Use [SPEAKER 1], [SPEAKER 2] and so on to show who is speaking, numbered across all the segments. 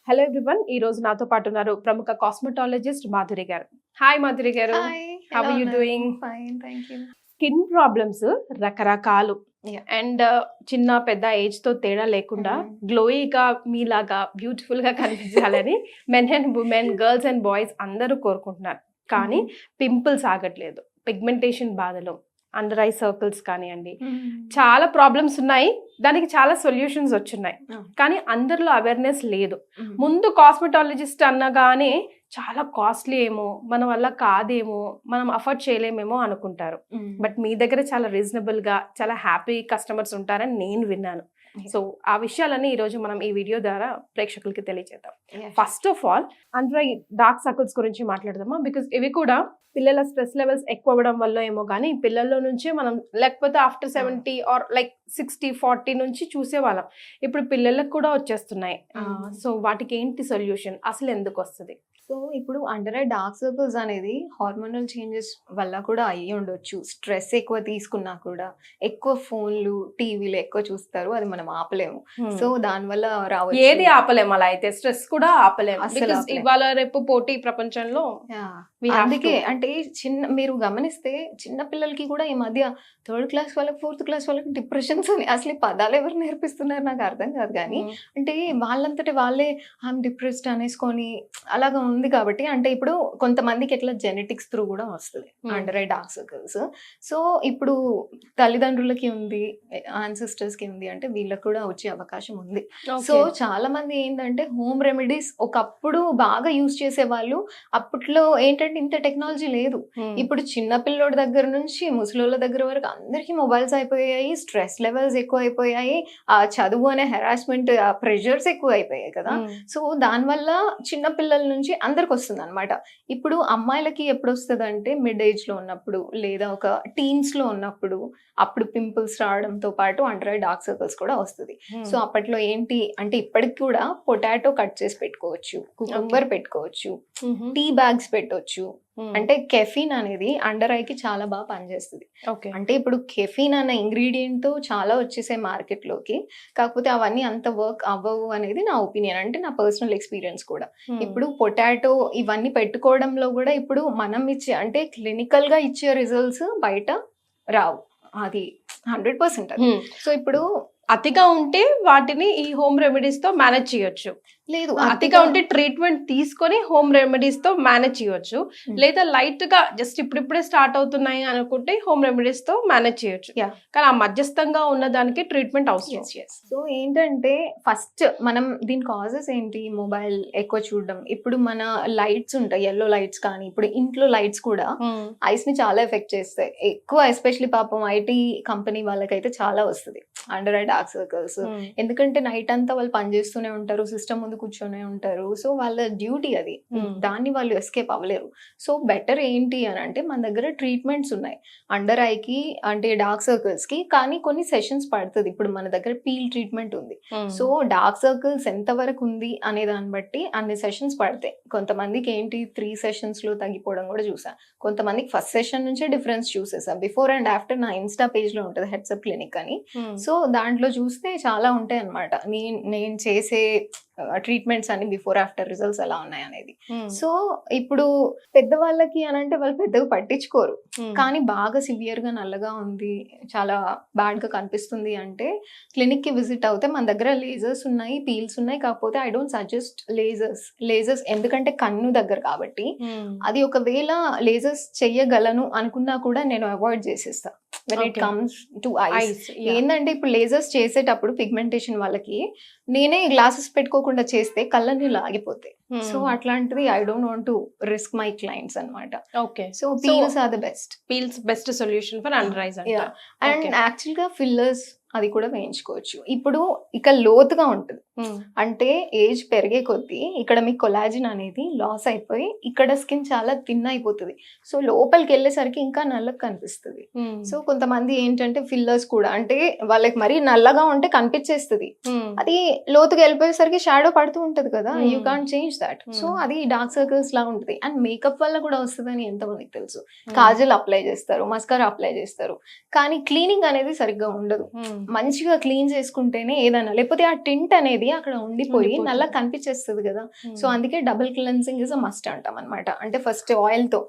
[SPEAKER 1] Hello everyone, ఈ రోజు నాతో పాటు ఉన్నారు ప్రముఖ కాస్మెటాలజిస్ట్ మాధురి గారు. హాయ్ మాధురి గారు.
[SPEAKER 2] హాయ్,
[SPEAKER 1] హౌ
[SPEAKER 2] ఎలా
[SPEAKER 1] ఆర్ యు
[SPEAKER 2] ఉన్నారు?
[SPEAKER 1] Doing?
[SPEAKER 2] Fine, thank you.
[SPEAKER 1] Skin problems రకరకాలు
[SPEAKER 2] యాహ్!
[SPEAKER 1] అండ్ చిన్న పెద్ద ఏజ్ తో తేడా లేకుండా గ్లోయిగా మీలాగా బ్యూటిఫుల్ గా కనిపించాలని men and women, girls and boys అందరూ కోరుకుంటున్నారు. కానీ పింపుల్స్ ఆగట్లేదు, పిగ్మెంటేషన్ బాధలు, అండర్ ఐ సర్కిల్స్ కానివ్వండి, చాలా ప్రాబ్లమ్స్ ఉన్నాయి. దానికి చాలా సొల్యూషన్స్ వచ్చున్నాయి, కానీ అందరిలో అవేర్నెస్ లేదు. ముందు కాస్మెటాలజిస్ట్ అన్నగానే చాలా కాస్ట్లీ ఏమో, మన వల్ల కాదేమో, మనం అఫోర్డ్ చేయలేమేమో అనుకుంటారు. బట్ మీ దగ్గర చాలా రీజనబుల్ గా చాలా హ్యాపీ కస్టమర్స్ ఉంటారని నేను విన్నాను. సో ఆ విషయాలన్నీ ఈ రోజు మనం ఈ వీడియో ద్వారా ప్రేక్షకులకి తెలియజేద్దాం. First of all, under eye dark circles గురించి మాట్లాడదామా? బికాస్ ఇవి కూడా పిల్లల స్ట్రెస్ లెవెల్స్ ఎక్కువ అవ్వడం వల్ల ఏమో కానీ పిల్లల్లో నుంచే మనం, లేకపోతే ఆఫ్టర్ 70 ఆర్ లైక్ 60-40 నుంచి చూసేవాళ్ళం. ఇప్పుడు పిల్లలకు కూడా వచ్చేస్తున్నాయి. సో వాటికి ఏంటి సొల్యూషన్, అసలు ఎందుకు వస్తుంది?
[SPEAKER 2] సో ఇప్పుడు అండర్ ఐ డార్క్ సర్కిల్స్ అనేది హార్మోనల్ చేంజెస్ వల్ల కూడా అయ్యి ఉండొచ్చు. స్ట్రెస్ ఎక్కువ తీసుకున్నా కూడా, ఎక్కువ ఫోన్లు టీవీలు ఎక్కువ చూస్తారు, అది మనం ఆపలేము. సో దానివల్ల రావచ్చు.
[SPEAKER 1] ఏది ఆపలేము, అలా అయితే స్ట్రెస్ కూడా ఆపలేము.
[SPEAKER 2] అసలు
[SPEAKER 1] Because
[SPEAKER 2] ఆపలేము.
[SPEAKER 1] ఇవాళ రేపు పోటీ ప్రపంచంలో we have
[SPEAKER 2] అందుకే
[SPEAKER 1] to.
[SPEAKER 2] అంటే మీరు గమనిస్తే చిన్న పిల్లలకి కూడా ఈ మధ్య 3rd క్లాస్ వాళ్ళకి 4th క్లాస్ వాళ్ళకి డిప్రెషన్స్ అసలు ఈ పదాలు ఎవరు నేర్పిస్తున్నారు నాకు అర్థం కాదు. కానీ అంటే వాళ్ళంతటి వాళ్ళే ఐఎమ్ డిప్రెస్డ్ అనేసుకొని అలాగా ఉంది. కాబట్టి అంటే ఇప్పుడు కొంతమందికి ఎట్లా జెనెటిక్స్ త్రూ కూడా వస్తుంది under eye dark circles. So ఇప్పుడు తల్లిదండ్రులకి ఉంది, ఆన్సిస్టర్స్ కి ఉంది అంటే వీళ్ళకి కూడా వచ్చే అవకాశం ఉంది. సో చాలా మంది ఏంటంటే హోమ్ రెమెడీస్ ఒకప్పుడు బాగా యూజ్ చేసే వాళ్ళు. అప్పట్లో ఏంటంటే ఇంత టెక్నాలజీ లేదు. ఇప్పుడు చిన్న పిల్లోడి దగ్గర నుంచి ముసలోళ్ళ దగ్గర వరకు అందరికీ మొబైల్స్ అయిపోయాయి, స్ట్రెస్ లెవెల్స్ ఎక్కువ అయిపోయాయి, ఆ చదువు అనే హెరాస్మెంట్, ఆ ప్రెషర్స్ ఎక్కువ అయిపోయాయి కదా. సో దానివల్ల చిన్న పిల్లల నుంచి అందరికి వస్తుంది అనమాట. ఇప్పుడు అమ్మాయిలకి ఎప్పుడు వస్తుంది అంటే మిడ్ ఏజ్ లో ఉన్నప్పుడు, లేదా ఒక టీన్స్ లో ఉన్నప్పుడు, అప్పుడు పింపుల్స్ రావడంతో పాటు అండర్ ఐ డార్క్ సర్కిల్స్ కూడా వస్తుంది. సో అప్పట్లో ఏంటి అంటే ఇప్పటికి కూడా పొటాటో కట్ చేసి పెట్టుకోవచ్చు, కుకుంబర్ పెట్టుకోవచ్చు, టీ బ్యాగ్స్ పెట్టవచ్చు. అంటే కెఫీన్ అనేది అండర్ ఐకి చాలా బాగా పనిచేస్తుంది. అంటే ఇప్పుడు కెఫీన్ అనే ఇంగ్రీడియంట్ తో చాలా వచ్చేసే మార్కెట్ లోకి, కాకపోతే అవన్నీ అంత వర్క్ అవ్వవు అనేది నా ఒపీనియన్, అంటే నా పర్సనల్ ఎక్స్పీరియన్స్ కూడా. ఇప్పుడు పొటాటో ఇవన్నీ పెట్టుకోవడంలో కూడా ఇప్పుడు మనం ఇచ్చే అంటే క్లినికల్ గా ఇచ్చే రిజల్ట్స్ బయట రావు, అది 100%. సో ఇప్పుడు
[SPEAKER 1] అతిగా ఉంటే వాటిని ఈ హోమ్ రెమెడీస్ తో మేనేజ్ చేయొచ్చు.
[SPEAKER 2] లేదు,
[SPEAKER 1] అతిగా ఉంటే ట్రీట్మెంట్ తీసుకొని హోమ్ రెమెడీస్ తో మేనేజ్ చేయొచ్చు. లేదా లైట్ గా జస్ట్ ఇప్పుడిప్పుడే స్టార్ట్ అవుతున్నాయి అనుకుంటే హోమ్ రెమెడీస్ తో మేనేజ్ చేయొచ్చు. కానీ ఆ మధ్యస్థంగా ఉన్న దానికి ట్రీట్మెంట్ అవసరం.
[SPEAKER 2] సో ఏంటంటే ఫస్ట్ మనం దీని కాజెస్ ఏంటి, మొబైల్ ఎక్కువ చూడడం. ఇప్పుడు మన లైట్స్ ఉంటాయి, ఎల్లో లైట్స్ కానీ, ఇప్పుడు ఇంట్లో లైట్స్ కూడా ఐస్ ని చాలా ఎఫెక్ట్ చేస్తాయి ఎక్కువ. ఎస్పెషలీ పాపం ఐటీ కంపెనీ వాళ్ళకైతే చాలా వస్తుంది అండర్ ఐ డార్క్ సర్కిల్స్. ఎందుకంటే నైట్ అంతా వాళ్ళు పనిచేస్తూనే ఉంటారు, సిస్టమ్ ముందు కూర్చొనే ఉంటారు. సో వాళ్ళ డ్యూటీ అది, దాన్ని వాళ్ళు ఎస్కేప్ అవ్వలేరు. సో బెటర్ ఏంటి అని అంటే మన దగ్గర ట్రీట్మెంట్స్ ఉన్నాయి అండర్ ఐకి అంటే డార్క్ సర్కిల్స్ కి, కానీ కొన్ని సెషన్స్ పడుతుంది. ఇప్పుడు మన దగ్గర పీల్ ట్రీట్మెంట్ ఉంది. సో డార్క్ సర్కిల్స్ ఎంత వరకు ఉంది అనే దాన్ని బట్టి అన్ని సెషన్స్ పడతాయి. కొంతమందికి ఏంటి 3 సెషన్స్ లో తగ్గిపోవడం కూడా చూసా, కొంతమందికి ఫస్ట్ సెషన్ నుంచే డిఫరెన్స్ చూసేసా. బిఫోర్ అండ్ ఆఫ్టర్ నా ఇన్స్టా పేజ్ లో ఉంటుంది హెడ్సప్ క్లినిక్ అని. సో దాంట్లో చూస్తే చాలా ఉంటాయి అనమాట, నేను చేసే ట్రీట్మెంట్స్ అన్ని బిఫోర్ ఆఫ్టర్ రిజల్ట్స్ ఎలా ఉన్నాయి అనేది. సో ఇప్పుడు పెద్దవాళ్ళకి అని అంటే వాళ్ళు పెద్దగా పట్టించుకోరు, కానీ బాగా సివియర్ గా నల్లగా ఉంది, చాలా బ్యాడ్ గా కనిపిస్తుంది అంటే క్లినిక్ కి విజిట్ అవుతే మన దగ్గర లేజర్స్ ఉన్నాయి, పీల్స్ ఉన్నాయి. కాకపోతే ఐ డోంట్ సజెస్ట్ లేజర్స్ ఎందుకంటే కన్ను దగ్గర కాబట్టి. అది ఒకవేళ లేజర్స్ చెయ్యగలను అనుకున్నా కూడా నేను అవాయిడ్ చేసేస్తా when it comes to eyes. ఏంటంటే ఇప్పుడు లేజర్స్ చేసేటప్పుడు పిగ్మెంటేషన్ వాళ్ళకి నేనే గ్లాసెస్ పెట్టుకోకుండా చేస్తే కళ్ళ నీళ్ళు ఆగిపోతాయి. సో అట్లాంటిది I don't want to risk my clients అన్నమాట.
[SPEAKER 1] Okay,
[SPEAKER 2] so peels are the best.
[SPEAKER 1] Peels best solution for under eyes.
[SPEAKER 2] And actual గా ఫిల్లర్స్ అది కూడా వేయించుకోవచ్చు. ఇప్పుడు ఇక లోతుగా ఉంటుంది, అంటే ఏజ్ పెరిగే కొద్దీ ఇక్కడ మీకు కొలాజిన్ అనేది లాస్ అయిపోయి ఇక్కడ స్కిన్ చాలా థిన్ అయిపోతుంది. సో లోపలికి వెళ్ళేసరికి ఇంకా నల్లగా కనిపిస్తుంది. సో కొంతమంది ఏంటంటే ఫిల్లర్స్ కూడా అంటే వాళ్ళకి మరీ నల్లగా ఉంటే కనిపించేస్తుంది, అది లోతుగా వెళ్ళిపోయేసరికి షాడో పడుతూ ఉంటది కదా, you can't change that. So అది డార్క్ సర్కిల్స్ లా ఉంటుంది. అండ్ మేకప్ వల్ల కూడా వస్తుందని ఎంతమందికి తెలుసు. కాజల్ అప్లై చేస్తారు, మస్కారా అప్లై చేస్తారు, కానీ క్లీనింగ్ అనేది సరిగ్గా ఉండదు. మంచిగా క్లీన్ చేసుకుంటేనే ఏదైనా, లేకపోతే ఆ టింట్ అనేది అక్కడ ఉండిపోయి
[SPEAKER 1] ఉండిపోతుంది.
[SPEAKER 2] నల్ల కనిపించేస్తుంది కదా. సో అందుకే double cleansing is a must అంటాం అనమాట. అంటే ఫస్ట్ ఆయిల్ తో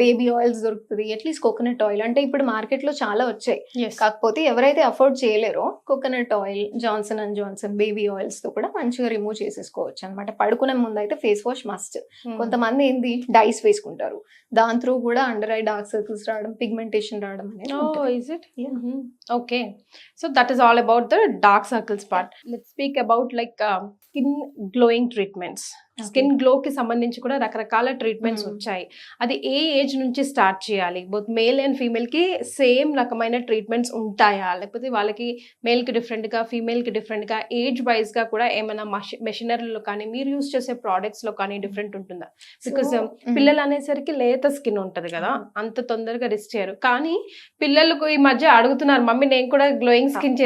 [SPEAKER 2] బేబీ ఆయిల్స్ దొరుకుతుంది, అట్లీస్ట్ కోకోనట్ ఆయిల్. అంటే ఇప్పుడు మార్కెట్ లో చాలా వచ్చాయి, కాకపోతే ఎవరైతే అఫోర్డ్ చేయలేరో coconut oil, Johnson and Johnson baby oils తో కూడా మంచిగా రిమూవ్ చేసేసుకోవచ్చు అనమాట. పడుకునే ముందు అయితే ఫేస్ వాష్ మస్ట్. కొంతమంది ఏంది డైస్ వేసుకుంటారు, దాని త్రూ కూడా అండర్ ఐ డార్క్ సర్కిల్స్ రావడం, పిగ్మెంటేషన్ రావడం అనేది ఉంటుంది.
[SPEAKER 1] is it? Okay, so that is all about the dark circles part. Let's speak about like skin glowing treatments. Skin glow కి సంబంధించి కూడా రకరకాల ట్రీట్మెంట్స్ వచ్చాయి. అది ఏ ఏజ్ నుంచి స్టార్ట్ చేయాలి? బోత్ మేల్ అండ్ ఫీమేల్ కి సేమ్ రకమైన ట్రీట్మెంట్స్ ఉంటాయా, లేకపోతే వాళ్ళకి మేల్ కి డిఫరెంట్ గా, ఫీమేల్ కి డిఫరెంట్ గా, ఏజ్ వైజ్ గా కూడా ఏమైనా మెషినరీలో కానీ మీరు యూస్ చేసే ప్రోడక్ట్స్ లో కానీ డిఫరెంట్ ఉంటుందా? బికాస్ పిల్లలు అనేసరికి లేత స్కిన్ ఉంటది కదా, అంత తొందరగా రిస్క్ చేయరు. కానీ పిల్లలకు ఈ మధ్య అడుగుతున్నారు, మమ్మీ నేను కూడా గ్లోయింగ్ స్కిన్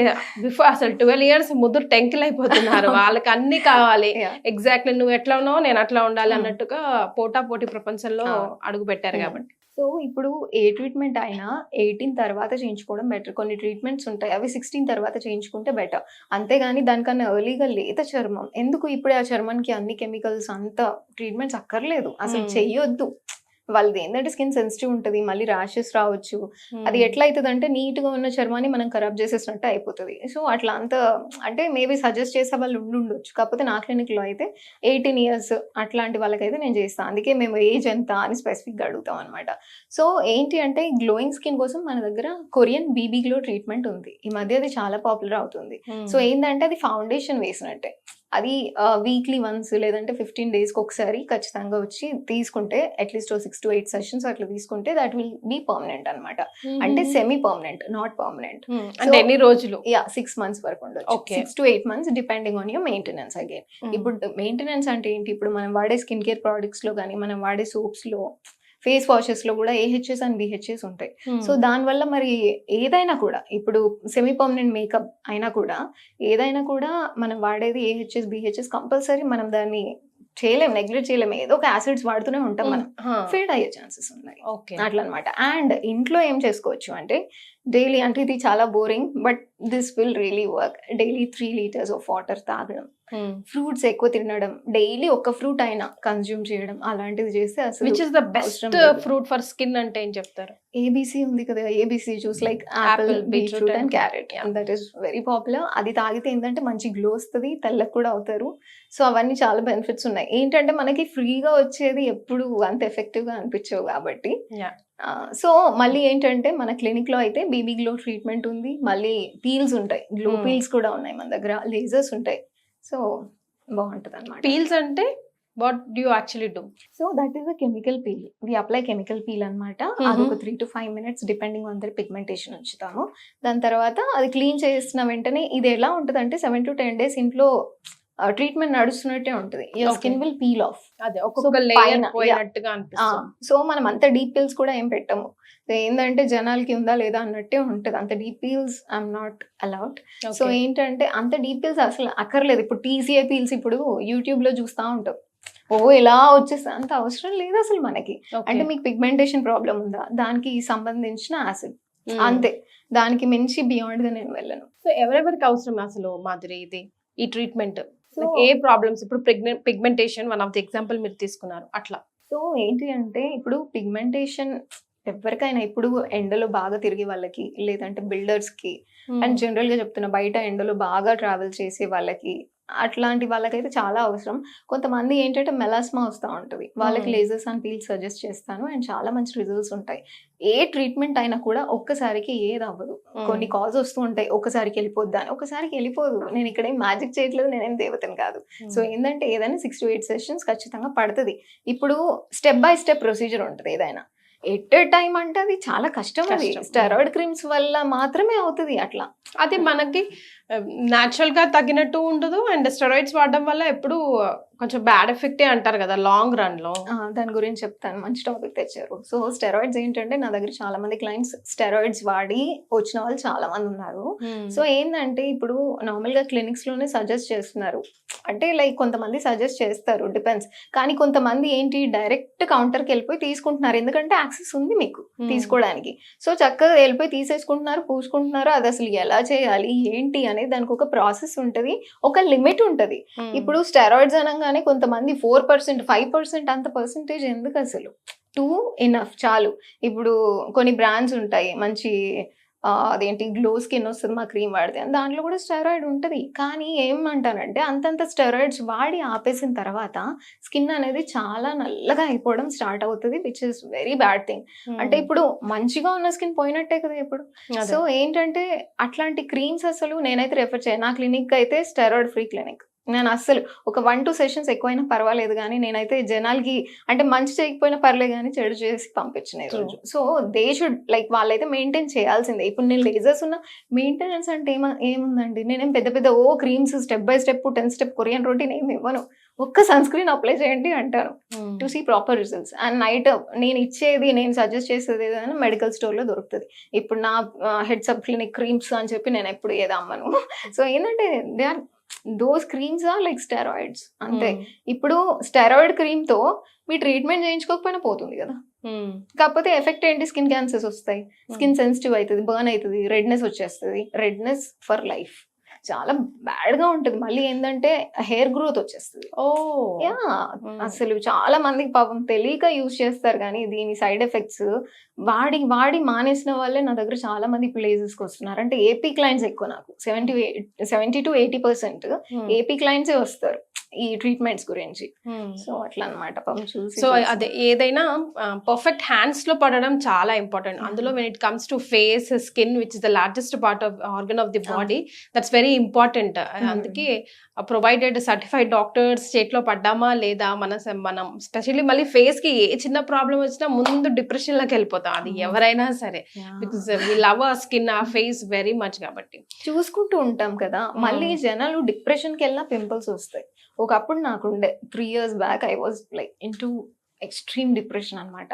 [SPEAKER 1] బిఫోర్ అసలు 12 years ముదురు టెంకిల్ అయిపోతున్నారు, వాళ్ళకి అన్ని కావాలి. ఎగ్జాక్ట్లీ నువ్వు ఎట్లా ఉన్నావు నేను అట్లా ఉండాలి అన్నట్టుగా పోటా పోటీ ప్రపంచంలో అడుగు పెట్టారు కాబట్టి.
[SPEAKER 2] సో ఇప్పుడు ఏ ట్రీట్మెంట్ అయినా 18 తర్వాత చేయించుకోవడం బెటర్. కొన్ని ట్రీట్మెంట్స్ ఉంటాయి అవి 16 తర్వాత చేయించుకుంటే బెటర్. అంతేగాని దానికన్నా ఎర్లీగా లేత చర్మం ఎందుకు, ఇప్పుడే ఆ చర్మానికి అన్ని కెమికల్స్ అంత ట్రీట్మెంట్స్ అక్కర్లేదు, అసలు చెయ్యొద్దు. వాళ్ళది ఏంటంటే స్కిన్ సెన్సిటివ్ ఉంటుంది, మళ్ళీ ర్యాషెస్ రావచ్చు. అది ఎట్లా అవుతుంది అంటే నీట్ గా ఉన్న చర్మాన్ని మనం ఖరాబ్ చేసేసినట్టు అయిపోతుంది. సో అట్లా అంత అంటే మేబీ సజెస్ట్ చేసే వాళ్ళు ఉండొచ్చు, కాకపోతే నా క్లినిక్ లో అయితే 18 years అట్లాంటి వాళ్ళకైతే నేను చేస్తాను. అందుకే మేము ఏజ్ ఎంత అని స్పెసిఫిక్ గా అడుగుతాం అనమాట. సో ఏంటి అంటే గ్లోయింగ్ స్కిన్ కోసం మన దగ్గర కొరియన్ బీబీ గ్లో ట్రీట్మెంట్ ఉంది. ఈ మధ్య అది చాలా పాపులర్ అవుతుంది. సో ఏంటంటే అది ఫౌండేషన్ వేసినట్టే, అది వీక్లీ వన్స్ లేదంటే 15 days ఒకసారి ఖచ్చితంగా వచ్చి తీసుకుంటే అట్లీస్ట్ 6 to 8 sessions అట్లా తీసుకుంటే దట్ విల్ బీ పర్మనెంట్ అనమాట. అంటే సెమీ పర్మనెంట్, నాట్ పర్మనెంట్.
[SPEAKER 1] అంటే ఎన్ని రోజులు?
[SPEAKER 2] 6 months వరకు ఉండొచ్చు, 6 to 8 months depending on your maintenance. Again ఇప్పుడు మెయింటెనెన్స్ అంటే ఏంటి, ఇప్పుడు మనం వాడే స్కిన్ కేర్ ప్రోడక్ట్స్ లో కానీ మనం వాడే సోప్స్ లో, ఫేస్ వాషెస్ లో కూడా AHS అండ్ BHS ఉంటాయి. సో దానివల్ల మరి ఏదైనా కూడా ఇప్పుడు సెమీ పర్మనెంట్ మేకప్ అయినా కూడా ఏదైనా కూడా మనం వాడేది AHS BHS కంపల్సరీ, మనం దాన్ని చేయలేం, నెగ్లెక్ట్ చేయలేం. ఏదో ఒక యాసిడ్స్ వాడుతూనే ఉంటాం, మనం ఫేడ్ అయ్యే ఛాన్సెస్ ఉన్నాయి అట్లా అనమాట. అండ్ ఇంట్లో ఏం చేసుకోవచ్చు అంటే డైలీ, అంటే ఇది చాలా boring but this will really work. Daily 3 liters of water తాగడం, ఫ్రూట్స్ ఎక్కువ తినడం, డైలీ ఒక ఫ్రూట్ అయినా కన్జ్యూమ్ చేయడం, అలాంటివి చేస్తే అసలు
[SPEAKER 1] which is the best fruit for skin అంటే ఏం చెప్తారు?
[SPEAKER 2] ABC ఉంది కదా, ABC juice like Apple, beetroot and carrot, that is very popular. అది తాగితే ఏంటంటే మంచి గ్లో వస్తుంది, తెల్లకి కూడా అవుతారు. సో అవన్నీ చాలా బెనిఫిట్స్ ఉన్నాయి. ఏంటంటే మనకి ఫ్రీగా వచ్చేది ఎప్పుడు అంత ఎఫెక్టివ్ గా అనిపించవు కాబట్టి. సో మళ్ళీ ఏంటంటే మన క్లినిక్ లో అయితే బీబీ గ్లో ట్రీట్మెంట్ ఉంది, మళ్ళీ పీల్స్ ఉంటాయి, గ్లో పీల్స్ కూడా ఉన్నాయి మన దగ్గర, లేజర్స్ ఉంటాయి. సో బాగుంటుంది అనమాట.
[SPEAKER 1] పీల్స్ అంటే what do you actually do?
[SPEAKER 2] So that is a chemical peel. We apply chemical peel అనమాట. అది ఒక 3 to 5 minutes depending on the pigmentation ఉంచుతాము. దాని తర్వాత అది క్లీన్ చేసిన వెంటనే ఇది ఎలా ఉంటుంది అంటే 7 to 10 days ఇంట్లో ట్రీట్మెంట్ నడుస్తున్నట్టే ఉంటుంది. Your skin will peel off.
[SPEAKER 1] అదే ఒక్కొక్క లేయర్ పోయినట్టుగా అనిపిస్తుంది.
[SPEAKER 2] సో మనం అంత డీప్ పీల్స్ కూడా ఏం పెట్టము, ఏంటంటే జనాలకి ఉందా లేదా అన్నట్టే ఉంటుంది. అంత deep peels I'm not allowed. So ఏంటంటే అంత డీప్ పీల్స్ అసలు అక్కర్లేదు. ఇప్పుడు TCA పీల్స్ ఇప్పుడు యూట్యూబ్ లో చూస్తూ ఉంటాం, ఎలా వచ్చేస్తా, అంత అవసరం లేదు అసలు మనకి. అంటే మీకు పిగ్మెంటేషన్ ప్రాబ్లం ఉందా, దానికి సంబంధించిన యాసిడ్ అంతే, దానికి మించి బియాండ్ గా నేను వెళ్ళను.
[SPEAKER 1] సో ఎవరెవరికి అవసరం అసలు మాధురి ఇది ఈ ట్రీట్మెంట్? ఏ ప్రాబ్లమ్స్, ఇప్పుడు pigmentation one of the example మీరు తీసుకున్నారు అట్లా.
[SPEAKER 2] సో ఏంటి అంటే ఇప్పుడు పిగ్మెంటేషన్ ఎవరికైనా, ఇప్పుడు ఎండలో బాగా తిరిగే వాళ్ళకి, లేదంటే బిల్డర్స్ కి, అండ్ జనరల్ గా చెప్తున్నా బయట ఎండలో బాగా ట్రావెల్ చేసే వాళ్ళకి, అట్లాంటి వాళ్ళకైతే చాలా అవసరం. కొంతమంది ఏంటంటే మెలాస్మా వస్తూ ఉంటుంది, వాళ్ళకి లేజర్స్ అండ్ పీల్స్ సజెస్ట్ చేస్తాను అండ్ చాలా మంచి రిజల్ట్స్ ఉంటాయి. ఏ ట్రీట్మెంట్ అయినా కూడా ఒక్కసారికి ఏది అవ్వదు, కొన్ని కాజ్ వస్తూ ఉంటాయి. ఒకసారికి వెళ్ళిపోద్దా అని, ఒకసారికి వెళ్ళిపోదు. నేను ఇక్కడ ఏం మ్యాజిక్ చేయట్లేదు, నేనేం దేవతని కాదు. సో ఏంటంటే ఏదైనా 6 to 8 sessions ఖచ్చితంగా పడుతుంది. ఇప్పుడు స్టెప్ బై స్టెప్ ప్రొసీజర్ ఉంటుంది ఏదైనా. ఎట్ ఏ టైం అంటే అది చాలా కష్టం. అది స్టెరాయిడ్ క్రీమ్స్ వల్ల మాత్రమే అవుతుంది అట్లా.
[SPEAKER 1] అది మనకి న్యాచురల్ గా తగ్గినట్టు ఉండదు, అండ్ స్టెరాయిడ్స్ వాడడం వల్ల ఎప్పుడు కొంచెం బ్యాడ్ ఎఫెక్టే అంటారు కదా లాంగ్ రన్ లో.
[SPEAKER 2] దాని గురించి చెప్తాను, మంచి టాపిక్ తెచ్చారు. సో స్టెరాయిడ్స్ ఏంటంటే నా దగ్గర చాలా మంది క్లయింట్స్ స్టెరాయిడ్స్ వాడి వచ్చిన వాళ్ళు చాలా మంది ఉన్నారు. సో ఏంటంటే ఇప్పుడు నార్మల్ గా క్లినిక్స్ లోనే సజెస్ట్ చేస్తున్నారు, అంటే లైక్ కొంతమంది సజెస్ట్ చేస్తారు, డిపెండ్స్. కానీ కొంతమంది ఏంటి డైరెక్ట్ కౌంటర్ కి వెళ్ళిపోయి తీసుకుంటున్నారు, ఎందుకంటే యాక్సెస్ ఉంది మీకు తీసుకోవడానికి. సో చక్కగా వెళ్ళిపోయి తీసేసుకుంటున్నారు, పూసుకుంటున్నారు. అది అసలు ఎలా చేయాలి ఏంటి అనేది దానికి ఒక ప్రాసెస్ ఉంటది, ఒక లిమిట్ ఉంటది. ఇప్పుడు స్టెరాయిడ్స్ అనగానే కొంతమంది 4%, 5% అంత పర్సెంటేజ్ ఎందుకు అసలు? 2 ఇనఫ్ చాలు. ఇప్పుడు కొన్ని బ్రాండ్స్ ఉంటాయి మంచి అదేంటి గ్లో స్కిన్ వస్తుంది మా క్రీమ్ వాడితే, దాంట్లో కూడా స్టెరాయిడ్ ఉంటుంది. కానీ ఏమంటానంటే అంతంత స్టెరాయిడ్స్ వాడి ఆపేసిన తర్వాత స్కిన్ అనేది చాలా నల్లగా అయిపోవడం స్టార్ట్ అవుతుంది, which is very bad thing. అంటే ఇప్పుడు మంచిగా ఉన్న స్కిన్ పోయినట్టే కదా ఇప్పుడు. సో ఏంటంటే అట్లాంటి క్రీమ్స్ అసలు నేనైతే రెఫర్ చేయను. నా క్లినిక్ అయితే స్టెరాయిడ్ ఫ్రీ క్లినిక్. నేను అస్సలు ఒక 1-2 సెషన్స్ ఎక్కువైనా పర్వాలేదు, కానీ నేనైతే జనాలకి అంటే మంచి చేయకపోయినా పర్లేదు కానీ చెడు చేసి పంపించిన ఈరోజు. సో దే షుడ్ లైక్ వాళ్ళైతే మెయింటైన్ చేయాల్సిందే. ఇప్పుడు నేను లేజర్స్ ఉన్న మెయింటెనెన్స్ అంటే ఏముందండి, నేనేం పెద్ద పెద్ద creams step by step 10 step Korean routine ఏమి ఇవ్వను. ఒక్క సన్ స్క్రీన్ అప్లై చేయండి అంటాను to see proper results. And night నేను ఇచ్చేది, నేను సజెస్ట్ చేసేది ఏదైనా మెడికల్ స్టోర్లో దొరుకుతుంది. ఇప్పుడు నా హెడ్సప్ క్లినిక్ క్రీమ్స్ అని చెప్పి నేను ఎప్పుడు ఏదో అమ్మను. సో ఏంటంటే they are those creams are like steroids అంతే. ఇప్పుడు స్టెరాయిడ్ క్రీమ్ తో మీ ట్రీట్మెంట్ చేయించుకోకపోయినా పోతుంది కదా, కాకపోతే ఎఫెక్ట్ ఏంటి, స్కిన్ క్యాన్సర్స్ వస్తాయి, స్కిన్ సెన్సిటివ్ అవుతుంది, బర్న్ అవుతుంది, రెడ్నెస్ వచ్చేస్తుంది. రెడ్నెస్ ఫర్ లైఫ్ చాలా బ్యాడ్ గా ఉంటది. మళ్ళీ ఏంటంటే హెయిర్ గ్రోత్ వచ్చేస్తుంది. అసలు చాలా మందికి పాపం తెలియక యూజ్ చేస్తారు, కానీ దీని సైడ్ ఎఫెక్ట్స్ వాడి వాడి మానేసిన వాళ్ళే నా దగ్గర చాలా మంది ఇప్పుడు లేజర్స్కి వస్తున్నారు. అంటే ఏపీ క్లయింట్స్ ఎక్కువ, నాకు 70 to 80% ఏపీ క్లయింట్సే వస్తారు ఈ ట్రీట్మెంట్స్ గురించి. సో అట్లా అనమాట పాపం చూసి.
[SPEAKER 1] సో అదే ఏదైనా పర్ఫెక్ట్ హ్యాండ్స్ లో పడడం చాలా ఇంపార్టెంట్. అందులో when it comes to face, skin which is the largest part of organ of the body, that's very important. అందుకే ప్రొవైడెడ్ సర్టిఫైడ్ డాక్టర్స్ చేతిలో పడ్డామా లేదా, మనం స్పెషల్లీ మళ్ళీ ఫేస్ కి ఏ చిన్న ప్రాబ్లం వచ్చినా ముందు డిప్రెషన్ లోకి వెళ్ళిపోతాం, అది ఎవరైనా సరే, because we love our skin, ఆ ఫేస్ వెరీ మచ్. కాబట్టి
[SPEAKER 2] చూసుకుంటూ ఉంటాం కదా, మళ్ళీ జనాలు డిప్రెషన్ కి వెళ్ళినా పింపుల్స్ వస్తాయి. ఒకప్పుడు నాకుండే 3 years back I was like into extreme depression అనమాట.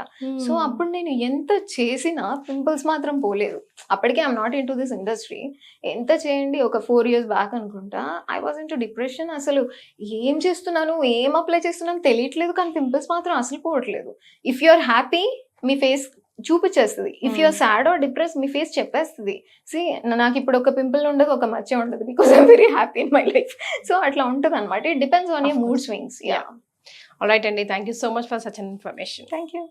[SPEAKER 2] సో అప్పుడు నేను ఎంత చేసినా పింపుల్స్ మాత్రం పోలేదు. అప్పటికే I'm not in to this industry. ఎంత చేయండి, ఒక 4 years బ్యాక్ అనుకుంటా I was in to depression. అసలు ఏం చేస్తున్నాను, ఏం అప్లై చేస్తున్నాను తెలియట్లేదు, కానీ పింపుల్స్ మాత్రం అసలు పోవట్లేదు. ఇఫ్ యు ఆర్ హ్యాపీ మీ ఫేస్ చూపించేస్తుంది, if you're sad or depress మీ ఫేస్ చెప్పేస్తుంది. సి నాకు ఇప్పుడు ఒక పింపుల్ ఉండదు, ఒక మచ్చ ఉండదు, because I'm very happy in my life. So అట్లా ఉంటుంది అనమాట. It depends on your mood swings.
[SPEAKER 1] Alright అండి, thank you so much for such an information.
[SPEAKER 2] Thank you.